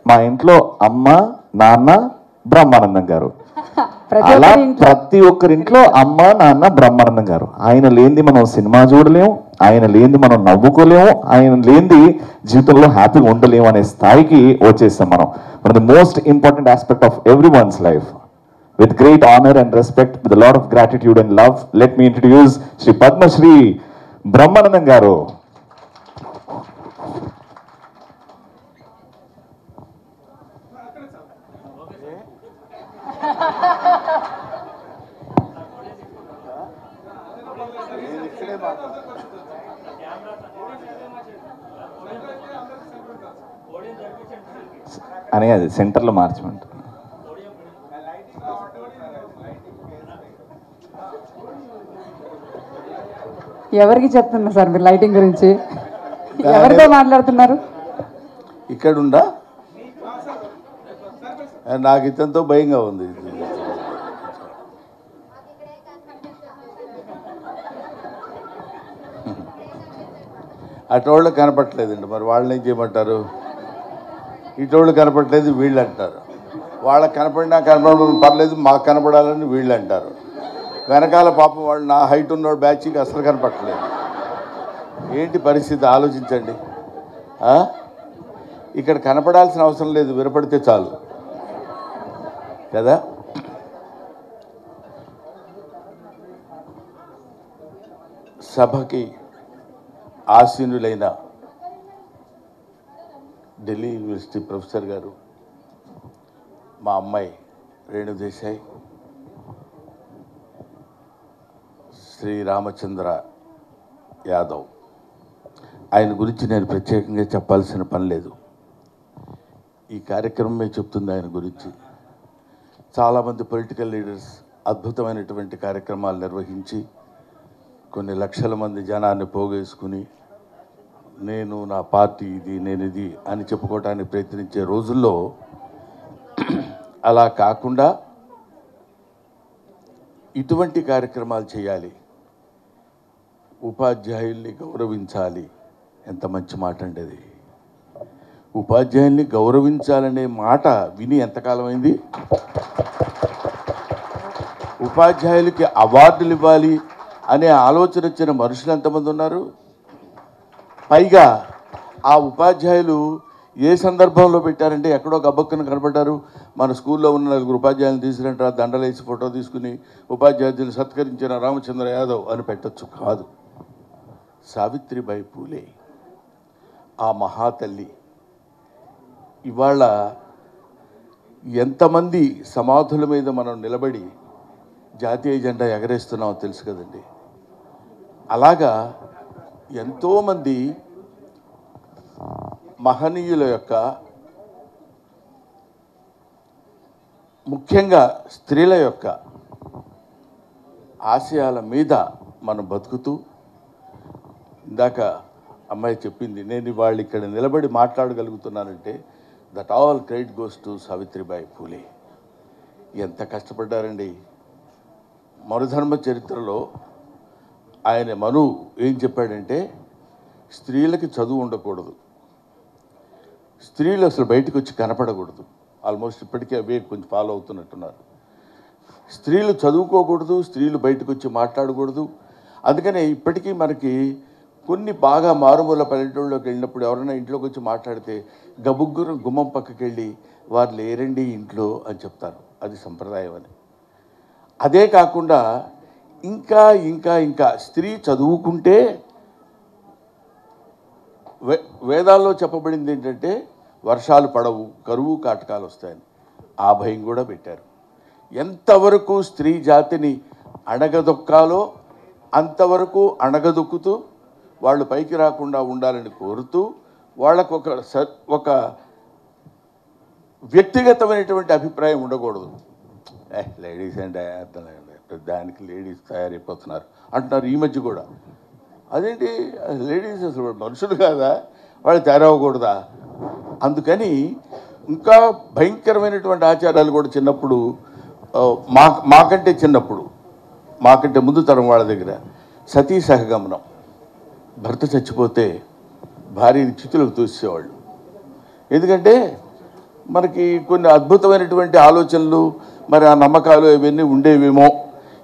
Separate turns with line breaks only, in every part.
మా ఇంట్లో అమ్మ నాన్న బ్రహ్మానందం గారు. అలా ప్రతి ఒక్కరింట్లో అమ్మ నాన్న బ్రహ్మానందం గారు. ఆయన లేనిది మనం సినిమా చూడలేము, ఆయన లేనిది మనం నవ్వుకోలేము, ఆయన లేనిది జీవితంలో హ్యాపీగా ఉండలేము అనే స్థాయికి వచ్చేస్తాం మనం. One of the most important aspect of every one's life. With great honor and respect, with a lot of gratitude and love, let me introduce Shri Padma Shri Brahmanandam Garu. అనే అది సెంటర్లో మార్చమంట.
ఎవరికి చెప్తున్నారు సార్ మీరు lighting గురించి? ఎవరితో మాట్లాడుతున్నారు?
ఇక్కడుండా నాకు ఇతంతో భయంగా ఉంది. అటోళ్ళు కనపట్లేదండి, మరి వాళ్ళని ఏం చేయమంటారు? ఇటోళ్ళు కనపట్లేదు వీళ్ళు అంటారు, వాళ్ళకి కనపడినా కనపడడం పర్లేదు మాకు కనపడాలని వీళ్ళు అంటారు. వెనకాల పాపం వాళ్ళు నా హైట్ ఉన్నోడు బ్యాచ్కి అసలు కనపట్టలేదు. ఏంటి పరిస్థితి ఆలోచించండి. ఇక్కడ కనపడాల్సిన అవసరం లేదు, వినపడితే చాలు కదా. సభకి ఆసీనులైన ఢిల్లీ యూనివర్సిటీ ప్రొఫెసర్ గారు, మా అమ్మాయి రేణు దేశాయ్, శ్రీ రామచంద్ర యాదవ్, ఆయన గురించి నేను ప్రత్యేకంగా చెప్పాల్సిన పని లేదు. ఈ కార్యక్రమమే చెప్తుంది ఆయన గురించి. చాలామంది పొలిటికల్ లీడర్స్ అద్భుతమైనటువంటి కార్యక్రమాలు నిర్వహించి కొన్ని లక్షల మంది జనాన్ని పోగేసుకుని నేను నా పార్టీ ఇది నేను ఇది అని చెప్పుకోవడానికి ప్రయత్నించే రోజుల్లో అలా కాకుండా ఇటువంటి కార్యక్రమాలు చేయాలి, ఉపాధ్యాయుల్ని గౌరవించాలి. ఎంత మంచి మాట అండి అది. ఉపాధ్యాయుల్ని గౌరవించాలనే మాట విని ఎంతకాలం అయింది? ఉపాధ్యాయులకి అవార్డులు ఇవ్వాలి అనే ఆలోచన వచ్చిన మనుషులు ఎంతమంది ఉన్నారు? పైగా ఆ ఉపాధ్యాయులు ఏ సందర్భంలో పెట్టారంటే ఎక్కడో గబ్బక్కున కనపడ్డారు. మన స్కూల్లో ఉన్న 4 ఉపాధ్యాయులను తీసుకురంటారా, దండలేసి ఫోటో తీసుకుని ఉపాధ్యాయులను సత్కరించిన రామచంద్ర యాదవ్ అని పెట్టచ్చు. కాదు, సావిత్రిబాయి పూలే ఆ మహాతల్లి ఇవాళ ఎంతమంది సమాధుల మీద మనం నిలబడి జాతీయ జెండా ఎగరేస్తున్నామో తెలుసు కదండి. అలాగా ఎంతోమంది మహనీయుల యొక్క, ముఖ్యంగా స్త్రీల యొక్క ఆశయాల మీద మనం బతుకుతూ, ఇందాక అమ్మాయి చెప్పింది, నేను వాళ్ళు ఇక్కడ నిలబడి మాట్లాడగలుగుతున్నానంటే that all credit goes to Savitribai Phule. ఎంత కష్టపడ్డారండి. మనుధర్మ చరిత్రలో ఆయన మను ఏం చెప్పాడంటే, స్త్రీలకి చదువు ఉండకూడదు, స్త్రీలు అసలు బయటకు వచ్చి కనపడకూడదు. ఆల్మోస్ట్ ఇప్పటికీ అవే కొంచెం ఫాలో అవుతున్నట్టున్నారు. స్త్రీలు చదువుకోకూడదు, స్త్రీలు బయటకు వచ్చి మాట్లాడకూడదు. అందుకనే ఇప్పటికీ మనకి కొన్ని బాగా మారుమూల పల్లెటూళ్ళలోకి వెళ్ళినప్పుడు ఎవరైనా ఇంట్లోకి వచ్చి మాట్లాడితే గబుగ్గురు గుమ్మం పక్కకి వెళ్ళి వారు లేరండి ఇంట్లో అని చెప్తారు. అది సంప్రదాయం అని. అదే కాకుండా ఇంకా ఇంకా ఇంకా స్త్రీ చదువుకుంటే వేదాల్లో చెప్పబడింది ఏంటంటే వర్షాలు పడవు, కరువు కాటకాలు వస్తాయని. ఆ భయం కూడా పెట్టారు. ఎంతవరకు స్త్రీ జాతిని అణగదొక్కాలో అంతవరకు అణగదొక్కుతూ వాళ్ళు పైకి రాకుండా ఉండాలని కోరుతూ వాళ్ళకు ఒక వ్యక్తిగతమైనటువంటి అభిప్రాయం ఉండకూడదు. లేడీస్ అంటే దానికి లేడీస్ తయారైపోతున్నారు అంటున్నారు ఈ మధ్య కూడా. అదేంటి లేడీస్ అసలు మనుషులు కాదా, వాళ్ళు తయారవ్వకూడదా? అందుకని ఇంకా భయంకరమైనటువంటి ఆచారాలు కూడా చిన్నప్పుడు మాకంటే చిన్నప్పుడు, మాకంటే ముందు తరం వాళ్ళ దగ్గర సతీ సహగమనం. భర్త చచ్చిపోతే భార్యని చితులకు తోసేవాళ్ళు. ఎందుకంటే మనకి కొన్ని అద్భుతమైనటువంటి ఆలోచనలు మరి ఆ నమ్మకాలు ఇవన్నీ ఉండేవేమో.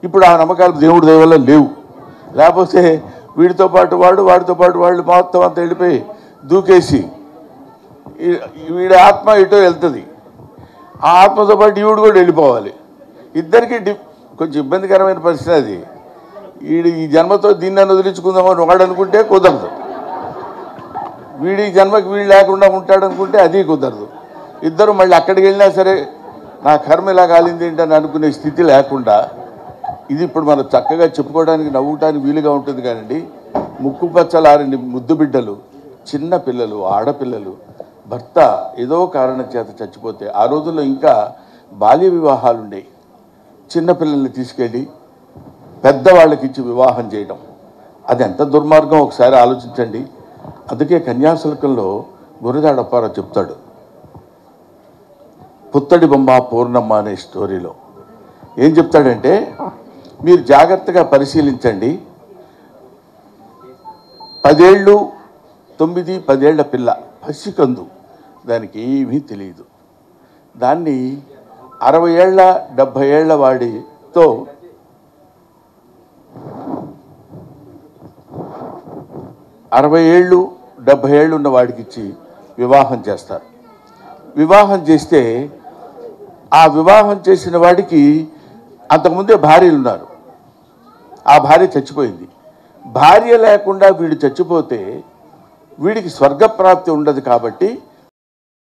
ఇప్పుడు ఆ నమ్మకాలు దేవుడి దయ వల్ల లేవు. లేకపోతే వీడితో పాటు వాడితో పాటు వాళ్ళు మొత్తం అంతా వెళ్ళిపోయి దూకేసి వీడి ఆత్మ ఇటో వెళ్తుంది, ఆ ఆత్మతో పాటు ఈవిడు కూడా వెళ్ళిపోవాలి. ఇద్దరికి కొంచెం ఇబ్బందికరమైన పరిస్థితి అది. ఈ జన్మతో దీన్ని వదిలించుకుందామని వాడు అనుకుంటే కుదరదు, వీడి జన్మకి వీడు లేకుండా ఉంటాడు అనుకుంటే అది కుదరదు. ఇద్దరు మళ్ళీ అక్కడికి వెళ్ళినా సరే నా కర్మ ఇలా కాలింది ఏంటని అనుకునే స్థితి లేకుండా, ఇది ఇప్పుడు మనం చక్కగా చెప్పుకోవడానికి నవ్వుటానికి వీలుగా ఉంటుంది. కానీ ముక్కు పచ్చలారని ముద్దు బిడ్డలు, చిన్న పిల్లలు, ఆడపిల్లలు భర్త ఏదో కారణం చేత చచ్చిపోతే, ఆ రోజుల్లో ఇంకా బాల్య వివాహాలు ఉండేవి. చిన్నపిల్లల్ని తీసుకెళ్ళి పెద్దవాళ్ళకి ఇచ్చి వివాహం చేయడం, అది ఎంత దుర్మార్గం ఒకసారి ఆలోచించండి. అందుకే కన్యాశుల్కంలో గురజాడ అప్పారావు చెప్తాడు, పుత్తడి బొమ్మ పూర్ణమ్మ అనే స్టోరీలో ఏం చెప్తాడంటే, మీరు జాగ్రత్తగా పరిశీలించండి, 10 ఏళ్ళు 9, 10 ఏళ్ల పిల్ల పసికందు, దానికి ఏమీ తెలియదు. దాన్ని 60 ఏళ్ళ 70 ఏళ్ల వాడితో 60 ఏళ్ళు 70 ఏళ్ళు ఉన్న వాడికి ఇచ్చి వివాహం చేస్తారు. వివాహం చేస్తే ఆ వివాహం చేసిన వాడికి అంతకుముందే భార్యలు ఉన్నారు, ఆ భార్య చచ్చిపోయింది. భార్య లేకుండా వీడు చచ్చిపోతే వీడికి స్వర్గప్రాప్తి ఉండదు. కాబట్టి